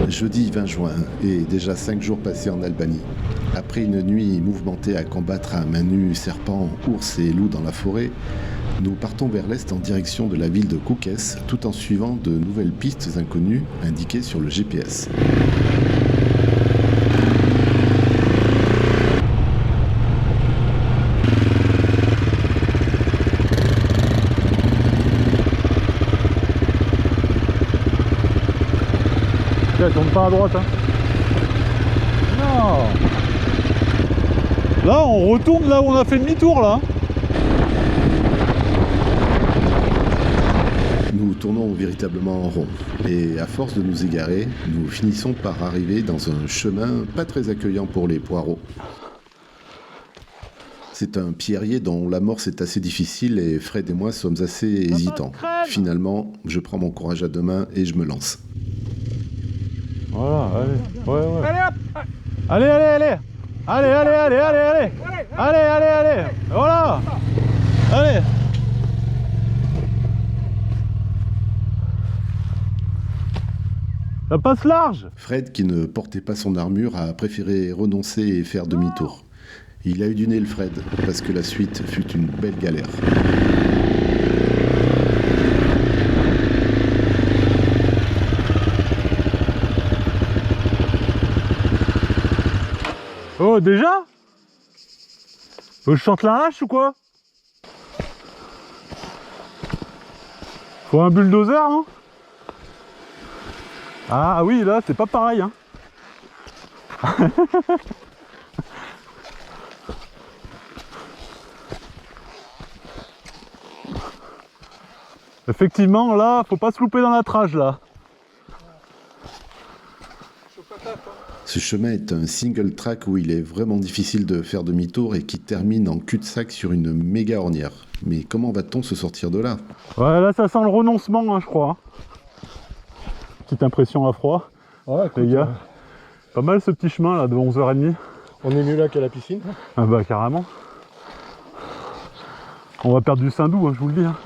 Jeudi 20 juin et déjà 5 jours passés en Albanie. Après une nuit mouvementée à combattre à main nue serpents, ours et loups dans la forêt, nous partons vers l'est en direction de la ville de Kukës tout en suivant de nouvelles pistes inconnues indiquées sur le GPS. Tiens, tourne pas à droite, hein. Non. Là, on retourne là où on a fait demi-tour, là. Nous tournons véritablement en rond, et à force de nous égarer, nous finissons par arriver dans un chemin pas très accueillant pour les poireaux. C'est un pierrier dont l'amorce est assez difficile et Fred et moi sommes assez hésitants. Finalement, je prends mon courage à deux mains et je me lance. Voilà, allez, ouais. Allez. Allez, voilà. Allez. Ça passe large. Fred, qui ne portait pas son armure, a préféré renoncer et faire demi-tour. Il a eu du nez le Fred, parce que la suite fut une belle galère. Oh, déjà? Je chante la hache ou quoi? Faut un bulldozer, non? Ah oui, là, c'est pas pareil, hein. Effectivement, là, faut pas se louper dans la trage, là. Ce chemin est un single track où il est vraiment difficile de faire demi-tour et qui termine en cul-de-sac sur une méga ornière. Mais comment va-t-on se sortir de là? Ouais, là, ça sent le renoncement, hein, je crois. Petite impression à froid. Ouais, écoute, les gars. Pas mal ce petit chemin, là, de 11h30. on est mieux là qu'à la piscine. Ah bah, carrément. On va perdre du Saint-Doux, hein, je vous le dis. Hein.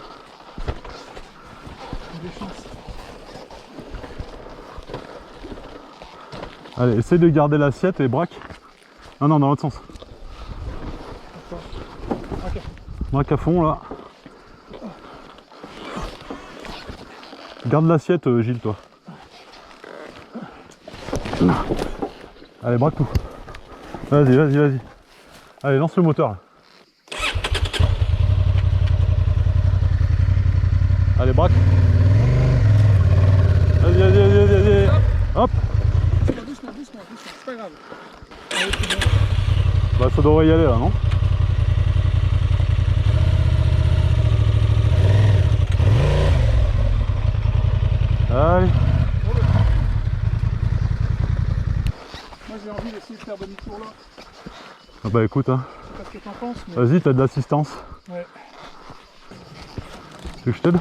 Allez, essaye de garder l'assiette et braque. Non, dans l'autre sens. Braque à fond, là. Garde l'assiette, Gilles, toi. Allez, braque tout. Vas-y. Allez, lance le moteur, là. Allez, braque. Vas-y. Hop. Doucement, c'est pas grave. Bah ça devrait y aller là, non? Allez. Moi j'ai envie d'essayer de faire demi-tour là. Ah bah écoute, hein. Je sais pas ce que t'en penses, mais... Vas-y, t'as de l'assistance. Ouais. Tu veux que je t'aide?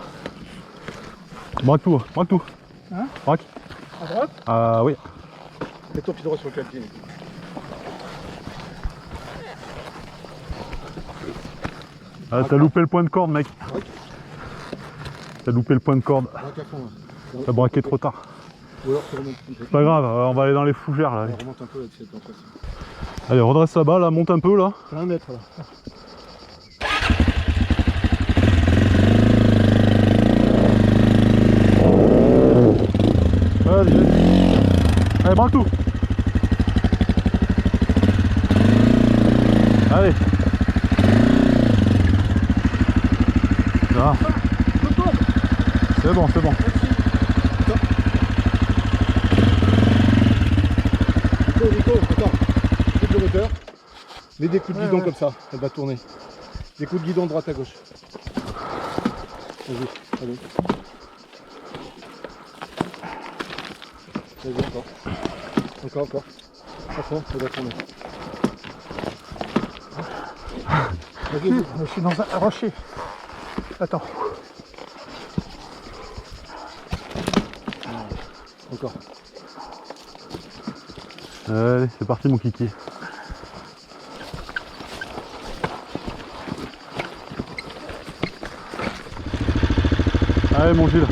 Braque tout. Hein? Braque. À droite? Ah oui. Mets ton pied droit sur le clavier. Ah, t'as loupé le point de corde, mec. Braque. T'as loupé le point de corde. Braque à fond là. T'as braqué trop tard. Ou alors tu remontes un peu. C'est pas grave, on va aller dans les fougères là. Allez, On remonte un peu là de cette place. allez redresse là-bas, là, monte un peu là. C'est 1 mètre là. Vas-y. Allez, braque tout. Allez. Là. C'est bon. Nico, attends. Coupe le moteur. Mets des coups de guidon comme ça, elle va tourner. Des coups de guidon droite à gauche. Vas-y, allez. Vas-y, encore. À fond, ça va tourner. Vas-y, je suis dans un rocher. Attends. Encore. Allez, c'est parti mon kiki. Allez mon Gilles.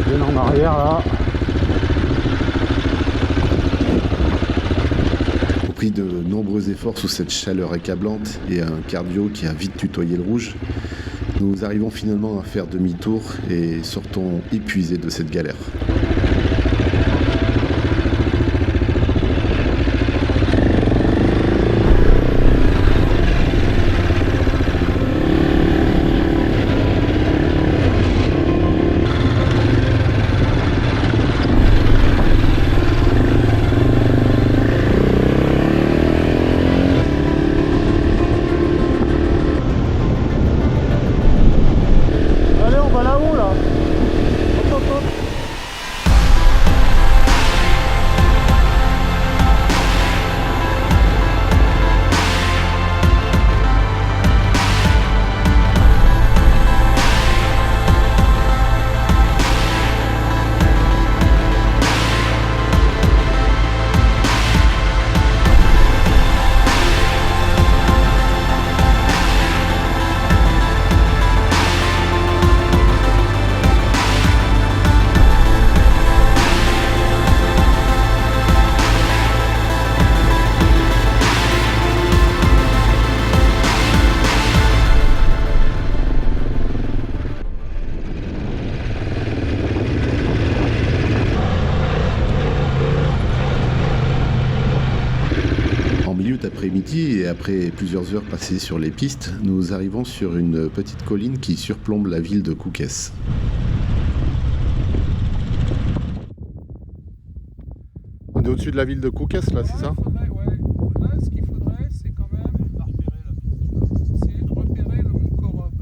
Viens en arrière là. Au prix de nombreux efforts sous cette chaleur accablante et un cardio qui a vite tutoyé le rouge, nous arrivons finalement à faire demi-tour et sortons épuisés de cette galère. Allez, on va là-haut là. Hop, hop, hop. En milieu d'après-midi et après plusieurs heures passées sur les pistes, nous arrivons sur une petite colline qui surplombe la ville de Koukès. On est au-dessus de la ville de Koukès là, c'est ça? Là, ce qu'il faudrait, c'est quand même repérer le mont Korob.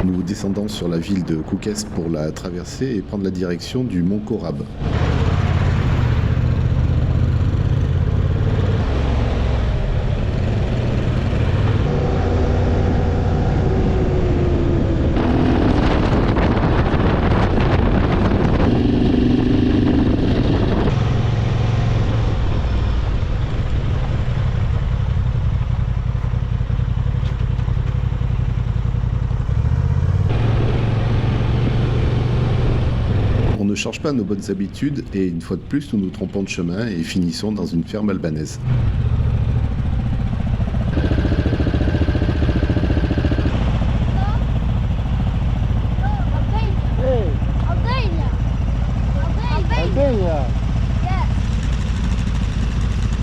Nous descendons sur la ville de Koukès pour la traverser et prendre la direction du mont Korab. On ne change pas nos bonnes habitudes et une fois de plus nous nous trompons de chemin et finissons dans une ferme albanaise.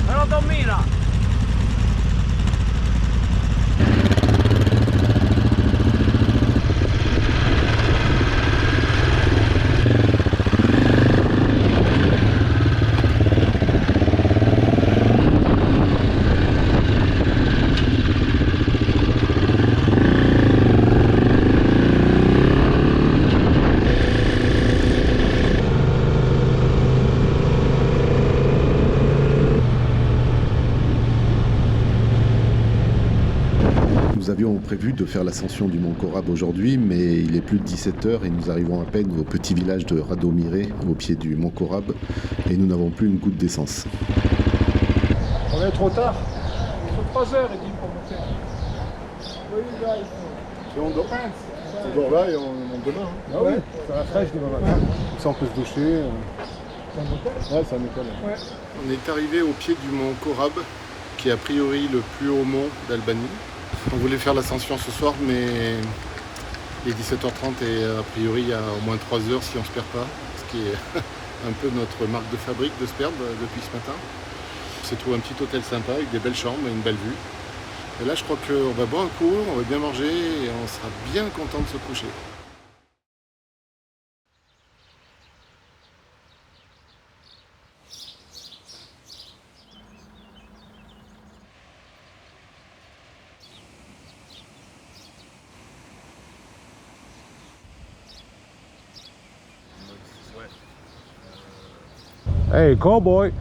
Però dormire! Nous avions prévu de faire l'ascension du mont Korab aujourd'hui, mais il est plus de 17h et nous arrivons à peine au petit village de Radomire, au pied du mont Korab, et nous n'avons plus une goutte d'essence. On est trop tard. Il faut 3 heures, il dit, pour monter. Et on dort là et on monte demain. Ah oui, ça va fraîche demain matin. Comme ça on peut se doucher. C'est un hôtel ? Ouais, c'est un hôtel. Ouais. On est arrivé au pied du mont Korab, qui est a priori le plus haut mont d'Albanie. On voulait faire l'ascension ce soir, mais il est 17h30 et a priori il y a au moins 3 heures si on ne se perd pas, ce qui est un peu notre marque de fabrique de se perdre depuis ce matin. On s'est trouvé un petit hôtel sympa avec des belles chambres et une belle vue. Et là je crois qu'on va boire un coup, on va bien manger et on sera bien content de se coucher. Hey, cowboy!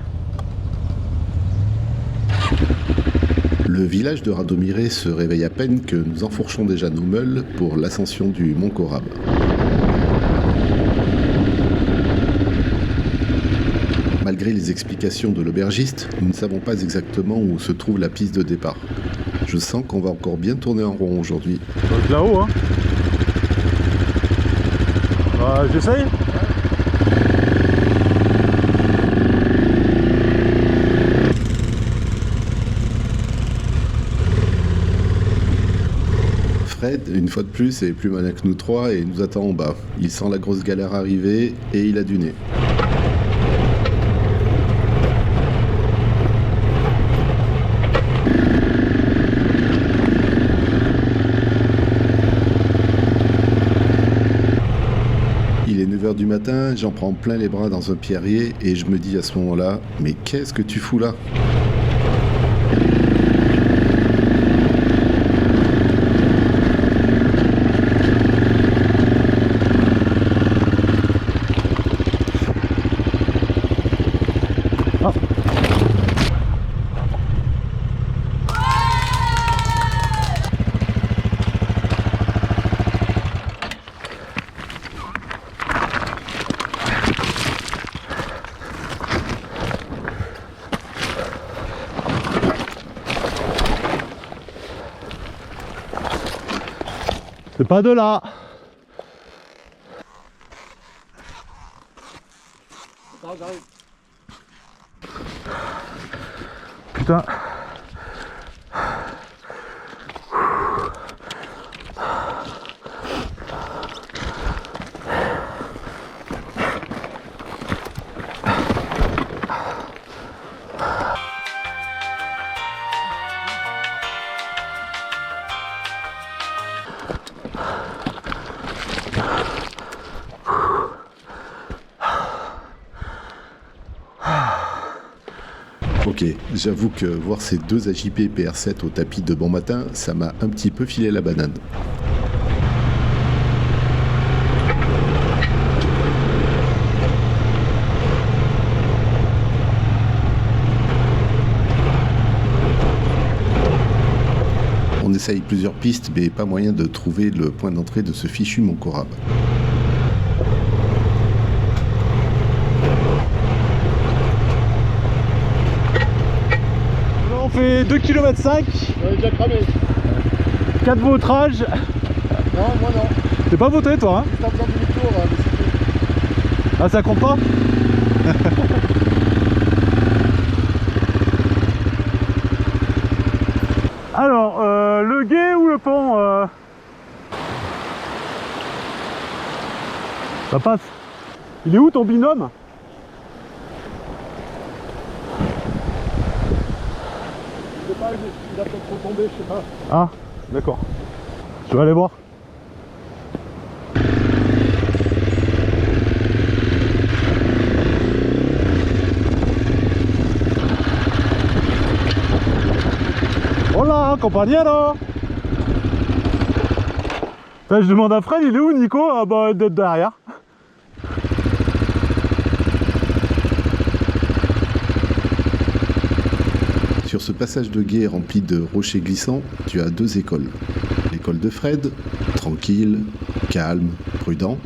Le village de Radomire se réveille à peine que nous enfourchons déjà nos meules pour l'ascension du mont Korab. Malgré les explications de l'aubergiste, nous ne savons pas exactement où se trouve la piste de départ. Je sens qu'on va encore bien tourner en rond aujourd'hui. Là-haut, hein. Bah, j'essaye. Fred, une fois de plus, est plus malin que nous trois et nous attend en bas. Il sent la grosse galère arriver et il a du nez. Il est 9h du matin, j'en prends plein les bras dans un pierrier et je me dis à ce moment-là, mais qu'est-ce que tu fous là ? C'est pas de là. Putain. Ok, j'avoue que voir ces deux AJP PR7 au tapis de bon matin, ça m'a un petit peu filé la banane. On essaye plusieurs pistes, mais pas moyen de trouver le point d'entrée de ce fichu Mont Corab. On fait 2,5 km. On est déjà cramé. 4 vautrages. Non, moi non. T'es pas vautré toi, hein? Juste en faisant demi-tour, mais c'est tout. Ah, ça compte pas? Alors, le gué ou le pont Ça passe. Il est où ton binôme? Je sais pas, il a peut-être trop tombé, je sais pas. Ah, d'accord. Je vais aller voir. Hola, compagnero. Là, je demande à Fred, il est où Nico? Ah bah, d'être derrière. Sur ce passage de gué rempli de rochers glissants, tu as deux écoles. L'école de Fred, tranquille, calme, prudent.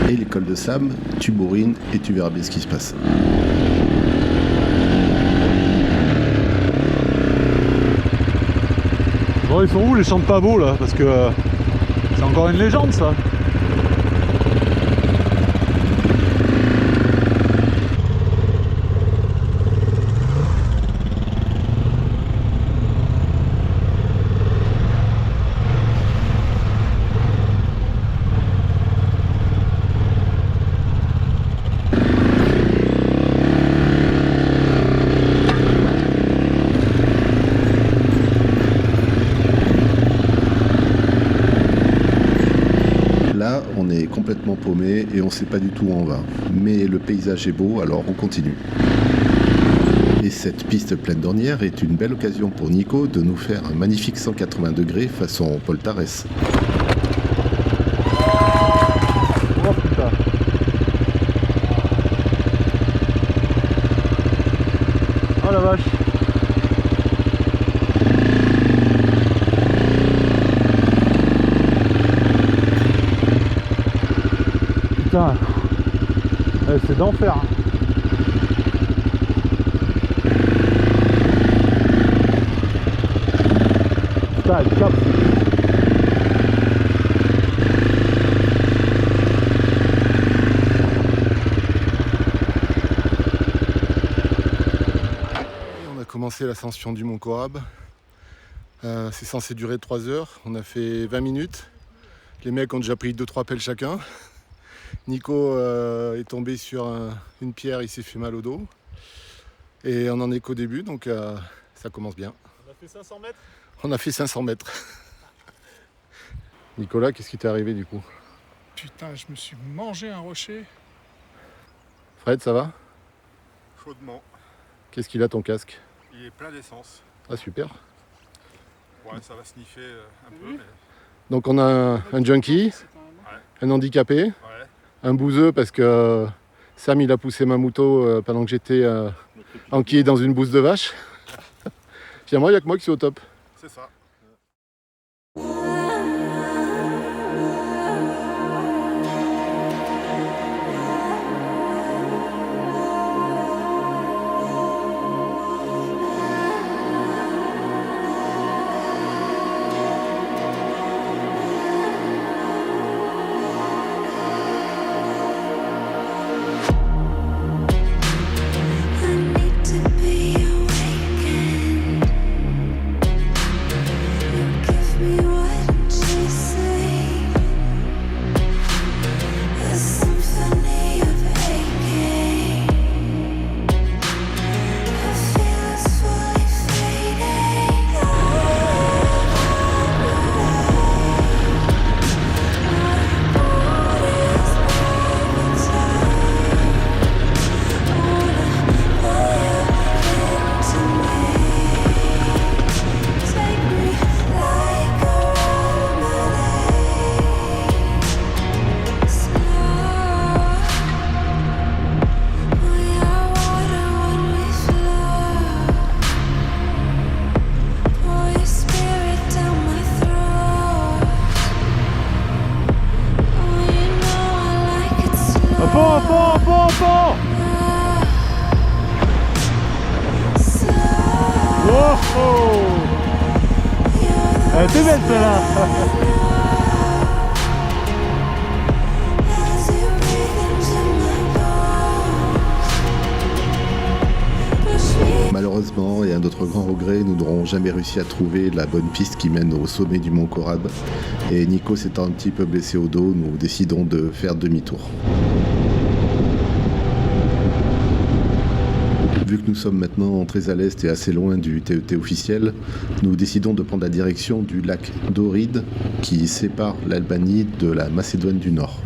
Et l'école de Sam, tu bourrines et tu verras bien ce qui se passe. Bon, ils sont où les champs de pavots là? Parce que c'est encore une légende ça. Là, on est complètement paumé et on sait pas du tout où on va. Mais le paysage est beau, alors on continue. Et cette piste pleine d'ornières est une belle occasion pour Nico de nous faire un magnifique 180 degrés façon Paul Tarès. Oh putain. Oh la vache. putain. C'est d'enfer. Hein. Putain, elle capte. On a commencé l'ascension du Mont Korab. C'est censé durer 3 heures. On a fait 20 minutes. Les mecs ont déjà pris 2-3 pelles chacun. Nico est tombé sur une pierre, il s'est fait mal au dos. Et on en est qu'au début, donc ça commence bien. On a fait 500 mètres. On a fait 500 mètres. Nicolas, qu'est-ce qui t'est arrivé du coup? Putain, je me suis mangé un rocher. Fred, ça va? Chaudement. Qu'est-ce qu'il a ton casque? Il est plein d'essence. Ah super. Ouais, ça va sniffer un peu, mais... Donc on a un junkie, un handicapé, Ouais. un bouseux parce que Sam il a poussé ma moto pendant que j'étais enquillé dans une bouse de vache. Finalement il n'y a que moi qui suis au top. C'est ça. Elle était belle celle-là. Malheureusement, et à notre grand regret, nous n'aurons jamais réussi à trouver la bonne piste qui mène au sommet du Mont Korab. Et Nico s'étant un petit peu blessé au dos, nous décidons de faire demi-tour. Vu que nous sommes maintenant très à l'est et assez loin du TET officiel, nous décidons de prendre la direction du lac Doride qui sépare l'Albanie de la Macédoine du Nord.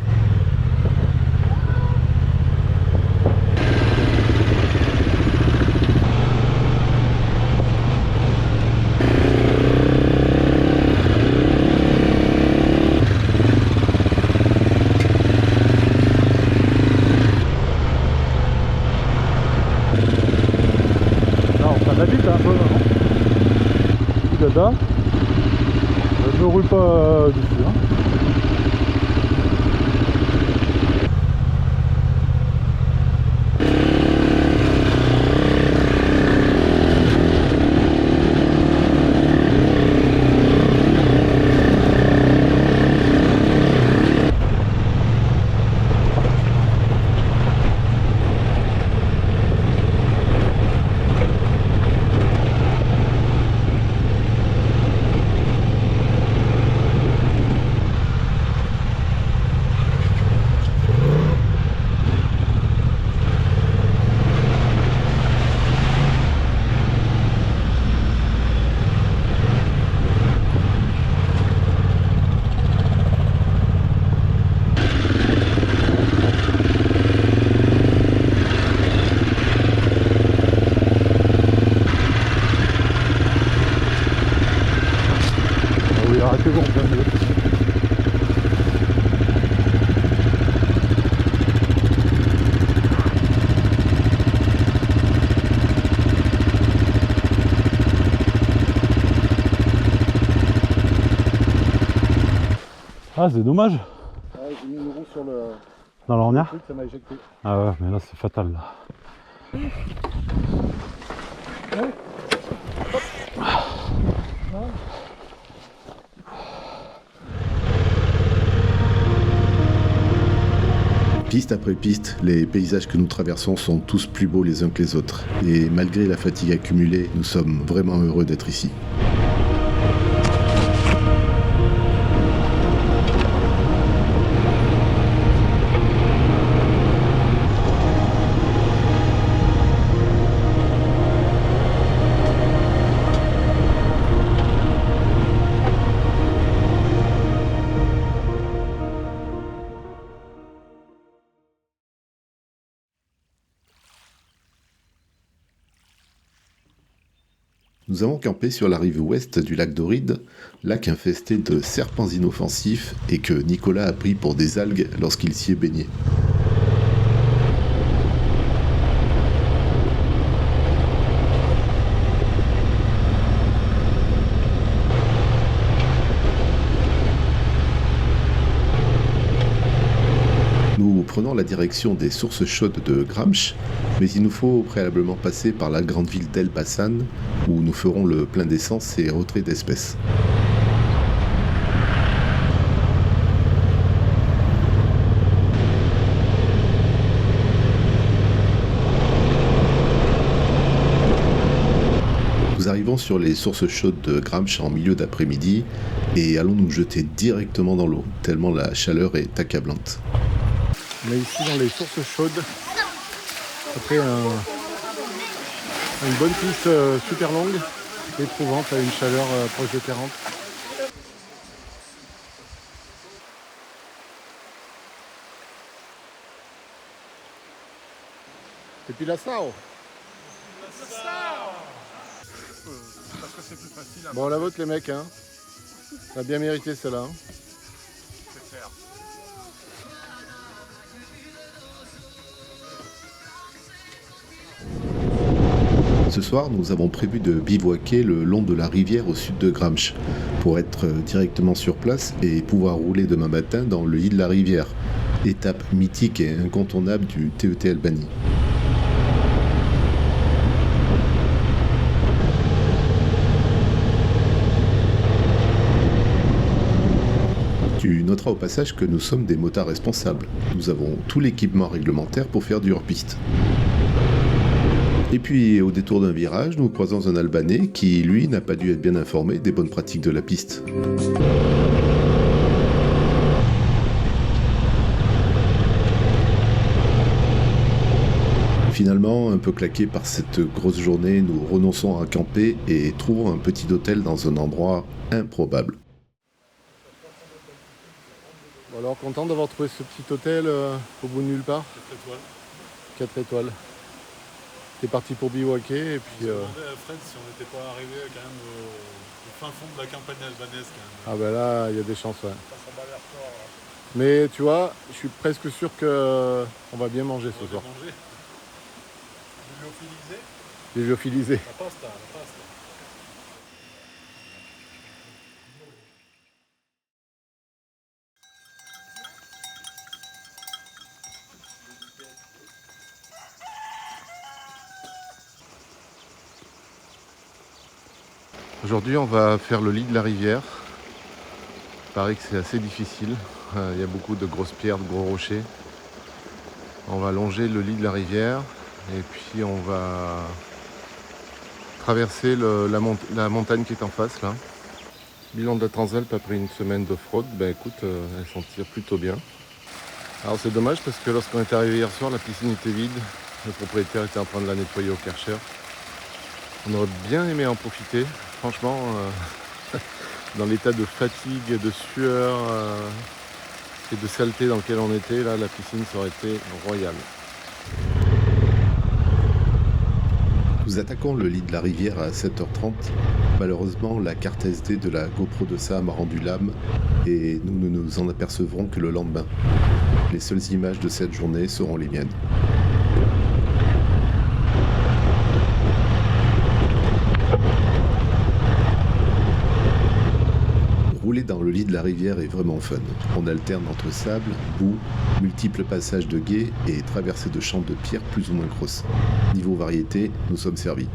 Dada, ne roule pas dessus. Hein. Ah, c'est dommage. Ouais, j'ai mis une roue sur le... Dans l'ornière? Le truc, ça m'a éjecté. Ah ouais, mais là c'est fatal là. Piste après piste, les paysages que nous traversons sont tous plus beaux les uns que les autres. Et malgré la fatigue accumulée, nous sommes vraiment heureux d'être ici. Nous avons campé sur la rive ouest du lac d'Oride, lac infesté de serpents inoffensifs et que Nicolas a pris pour des algues lorsqu'il s'y est baigné. Nous prenons la direction des sources chaudes de Gramsch, mais il nous faut préalablement passer par la grande ville d'Elbasan, où nous ferons le plein d'essence et retrait d'espèces. Nous arrivons sur les sources chaudes de Gramsch en milieu d'après-midi et allons nous jeter directement dans l'eau, tellement la chaleur est accablante. On est ici dans les sources chaudes. Après une bonne piste super longue, éprouvante à une chaleur proche de 40. Et puis la sao. Parce que c'est plus facile à Bon, la vôtre les mecs, hein. On a bien mérité celle-là. Hein. c'est clair. Ce soir, nous avons prévu de bivouaquer le long de la rivière au sud de Gramsch pour être directement sur place et pouvoir rouler demain matin dans le lit de la rivière, étape mythique et incontournable du TET Albanie. Tu noteras au passage que nous sommes des motards responsables. Nous avons tout l'équipement réglementaire pour faire du hors-piste. Et puis, au détour d'un virage, nous croisons un Albanais qui, lui, n'a pas dû être bien informé des bonnes pratiques de la piste. Finalement, un peu claqués par cette grosse journée, nous renonçons à camper et trouvons un petit hôtel dans un endroit improbable. Bon, alors, content d'avoir trouvé ce petit hôtel au bout de nulle part. 4 étoiles. 4 étoiles. T'es parti pour bivouaquer et puis... Je demandais à Fred si on n'était pas arrivé quand même au fin fond de la campagne albanaise quand même. Ah ben là, il y a des chances, ouais. Ça s'en bat l'air fort. Mais tu vois, je suis presque sûr que on va bien manger ce soir. Manger. Lyophilisé. Lyophilisé. La pasta, la pasta. Aujourd'hui, on va faire le lit de la rivière. Il paraît que c'est assez difficile. Il y a beaucoup de grosses pierres, de gros rochers. On va longer le lit de la rivière et puis on va traverser la montagne qui est en face là. Bilan de la Transalp après une semaine d'off-road, ben écoute, elle s'en tire plutôt bien. Alors c'est dommage parce que lorsqu'on est arrivé hier soir, la piscine était vide. Le propriétaire était en train de la nettoyer au Karcher. On aurait bien aimé en profiter. Franchement, dans l'état de fatigue, de sueur et de saleté dans lequel on était, là, la piscine, ça aurait été royal. Nous attaquons le lit de la rivière à 7h30. Malheureusement, la carte SD de la GoPro de Sam a rendu l'âme et nous ne nous en apercevrons que le lendemain. Les seules images de cette journée seront les miennes. Rouler dans le lit de la rivière est vraiment fun. On alterne entre sable, boue, multiples passages de gués et traversées de champs de pierre plus ou moins grosses. Niveau variété, nous sommes servis.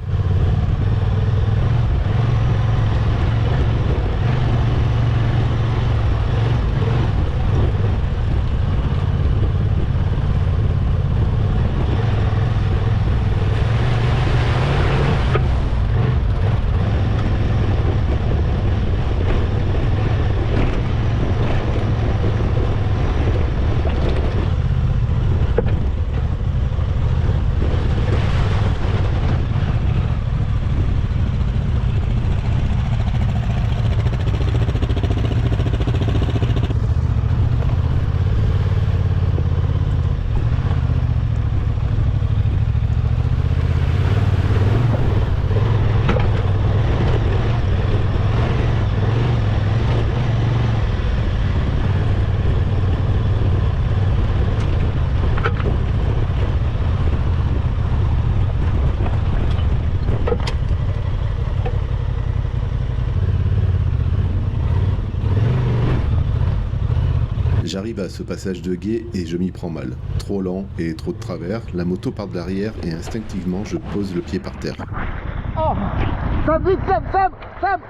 J'arrive à ce passage de gué et je m'y prends mal. Trop lent et trop de travers, la moto part de l'arrière et instinctivement je pose le pied par terre. Oh, Sam.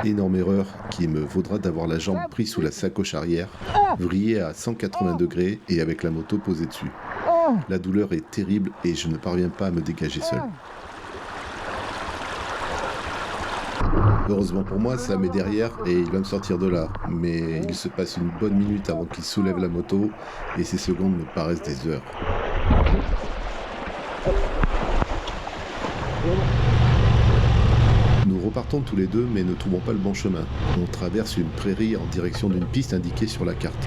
Énorme erreur qui me vaudra d'avoir la jambe prise sous la sacoche arrière, vrillée à 180 degrés et avec la moto posée dessus. La douleur est terrible et je ne parviens pas à me dégager seul. Heureusement pour moi, Sam est derrière et il va me sortir de là. Mais il se passe une bonne minute avant qu'il soulève la moto et ces secondes me paraissent des heures. Nous repartons tous les deux mais ne trouvons pas le bon chemin. On traverse une prairie en direction d'une piste indiquée sur la carte.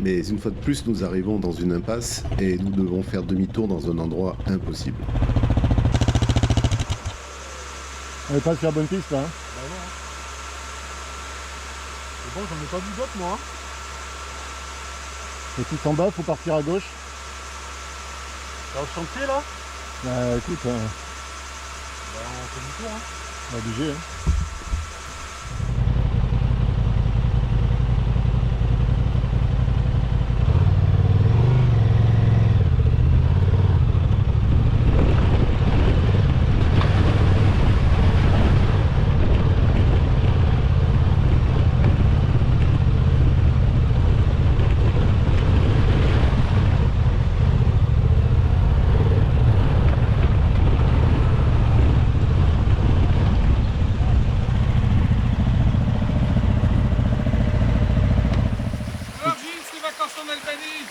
Mais une fois de plus, nous arrivons dans une impasse et nous devons faire demi-tour dans un endroit impossible. On est pas sur la bonne piste là. Bah non. C'est bon, j'en ai pas vu d'autres moi. Et tout en bas, faut partir à gauche. T'es au chantier là? Bah écoute, Bah on fait du tour hein. on est obligé. Hein. Alors Gilles, c'est vacances en Albanie.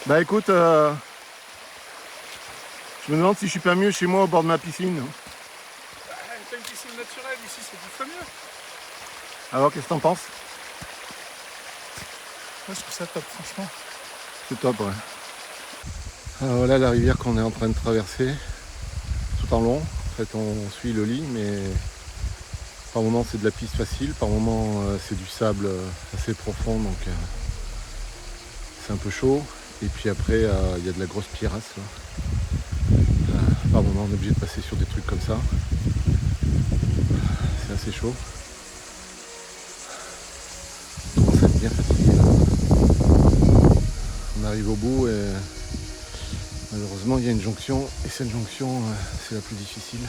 Bah écoute, je me demande si je suis pas mieux chez moi au bord de ma piscine. T'as une piscine naturelle, ici c'est 10 fois mieux. Alors qu'est-ce que t'en penses? Moi je trouve ça top franchement. C'est top, ouais. Alors voilà la rivière qu'on est en train de traverser, tout en long. En fait on suit le lit, mais par moments c'est de la piste facile, par moments c'est du sable assez profond, donc c'est un peu chaud. Et puis après il y a de la grosse pierrasse là. Par moments on est obligé de passer sur des trucs comme ça. C'est assez chaud. On commence à être bien fatigué là. On arrive au bout et malheureusement il y a une jonction et cette jonction c'est la plus difficile.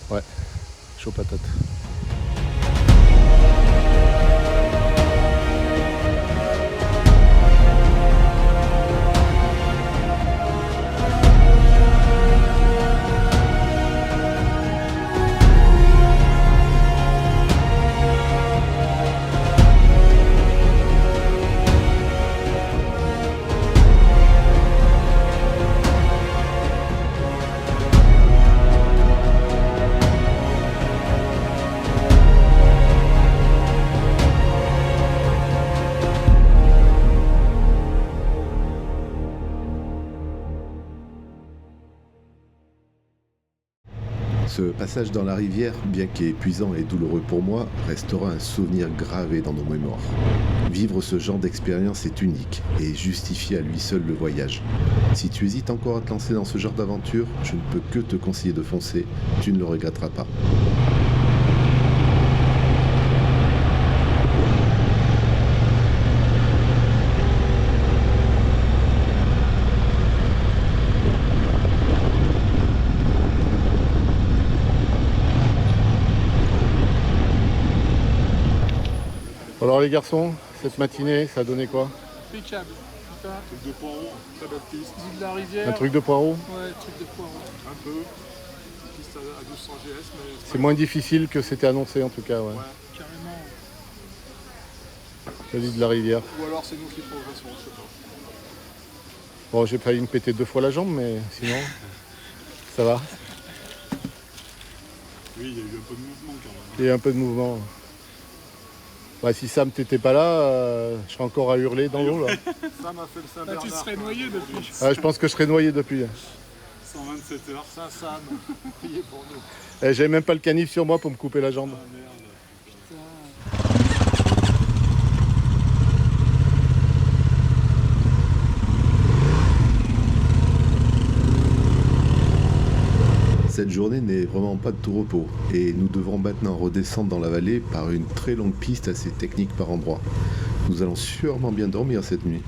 Ouais, chaud patate. Ce passage dans la rivière, bien qu'épuisant et douloureux pour moi, restera un souvenir gravé dans nos mémoires. Vivre ce genre d'expérience est unique et justifie à lui seul le voyage. Si tu hésites encore à te lancer dans ce genre d'aventure, je ne peux que te conseiller de foncer, tu ne le regretteras pas. Alors les garçons, cette matinée, ça a donné quoi? Impeccable. Putain, Truc de poireau, très belle piste. Ville de la rivière. Un truc de poireau? Ouais, truc de poireau. Un peu. Piste à 200 GS, mais C'est moins difficile que c'était annoncé en tout cas, ouais. Carrément. La ville de la rivière. Ou alors c'est nous qui progressons, je sais pas. Bon, j'ai failli me péter 2 fois la jambe, mais sinon, ça va. Oui, il y a eu un peu de mouvement quand même. Il y a un peu de mouvement. Bah, si Sam t'étais pas là, je serais encore à hurler dans l'eau là. Ça m'a fait le Là, Saint-Bernard. tu serais noyé depuis. Ah, je pense que je serais noyé depuis. 127 heures. Ça, Sam, priez pour nous. J'avais même pas le canif sur moi pour me couper la jambe. Ah merde. Cette journée n'est vraiment pas de tout repos et nous devrons maintenant redescendre dans la vallée par une très longue piste assez technique par endroits. Nous allons sûrement bien dormir cette nuit.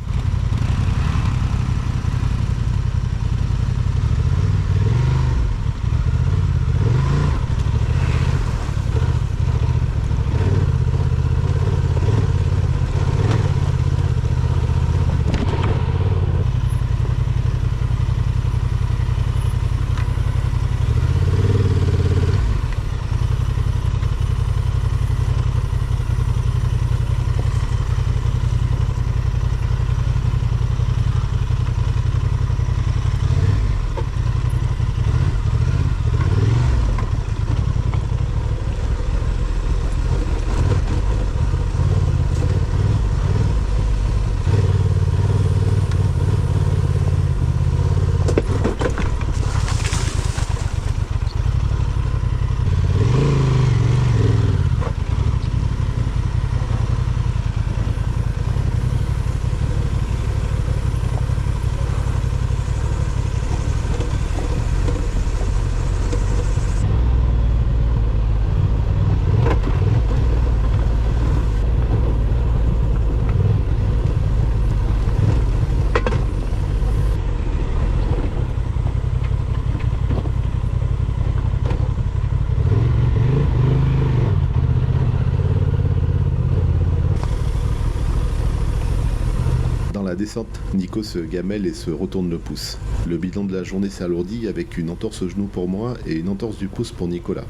Dans la descente, Nico se gamelle et se retourne le pouce. Le bilan de la journée s'alourdit avec une entorse au genou pour moi et une entorse du pouce pour Nicolas.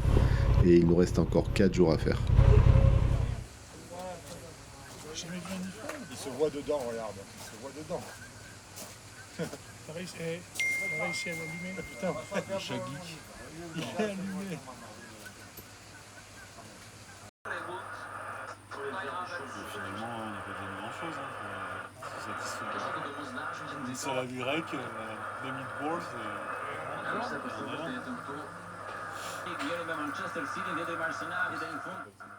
Et il nous reste encore 4 jours à faire. Il se voit dedans, regarde. Il se voit dedans. T'as réussi à l'allumer. Putain, Chaque geek. il est allumé. Finalement, on n'a pas besoin de grand chose. C'est satisfaisant. Une salade grecque, des meatballs, Manchester City, dietro Arsenale, in fondo.